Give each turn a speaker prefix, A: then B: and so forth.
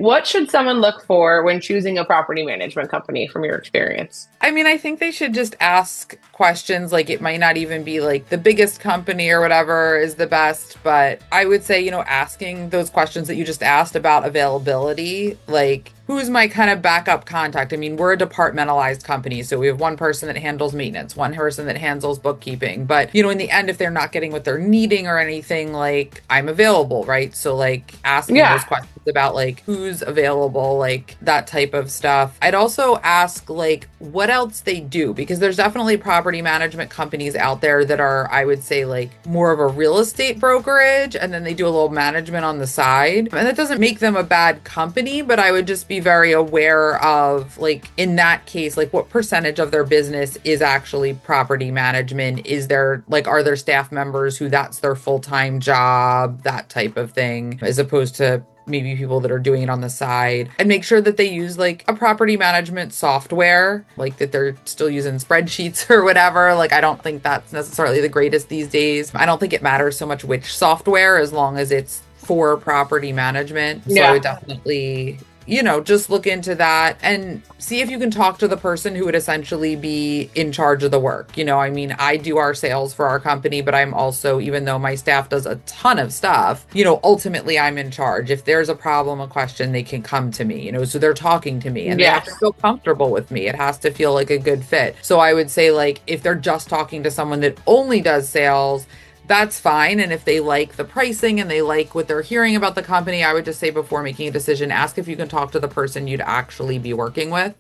A: What should someone look for when choosing a property management company from your experience?
B: I mean, I think they should just ask questions. Like, it might not even be like the biggest company or whatever is the best, but I would say, asking those questions that you just asked about availability, like, who's my kind of backup contact? I mean, we're a departmentalized company, so we have one person that handles maintenance, one person that handles bookkeeping. But, in the end, if they're not getting what they're needing or anything, like, I'm available, right? So, like, asking
A: Yeah.
B: those questions about like who's available, like that type of stuff. I'd also ask like what else they do, because there's definitely property management companies out there that are, I would say, like more of a real estate brokerage, and then they do a little management on the side. And that doesn't make them a bad company, but I would just be very aware of, like, in that case, like what percentage of their business is actually property management? Is there like, are there staff members who that's their full-time job, that type of thing, as opposed to maybe people that are doing it on the side, and make sure that they use like a property management software, like that they're still using spreadsheets or whatever. Like, I don't think that's necessarily the greatest these days. I don't think it matters so much which software as long as it's for property management. So I would
A: Yeah.
B: definitely just look into that and see if you can talk to the person who would essentially be in charge of the work. I mean, I do our sales for our company, but I'm also, even though my staff does a ton of stuff, ultimately I'm in charge. If there's a problem, a question, they can come to me, so they're talking to me and they have to
A: Yes.
B: feel comfortable with me. It has to feel like a good fit. So I would say, like, if they're just talking to someone that only does sales, that's fine. And if they like the pricing and they like what they're hearing about the company, I would just say, before making a decision, ask if you can talk to the person you'd actually be working with.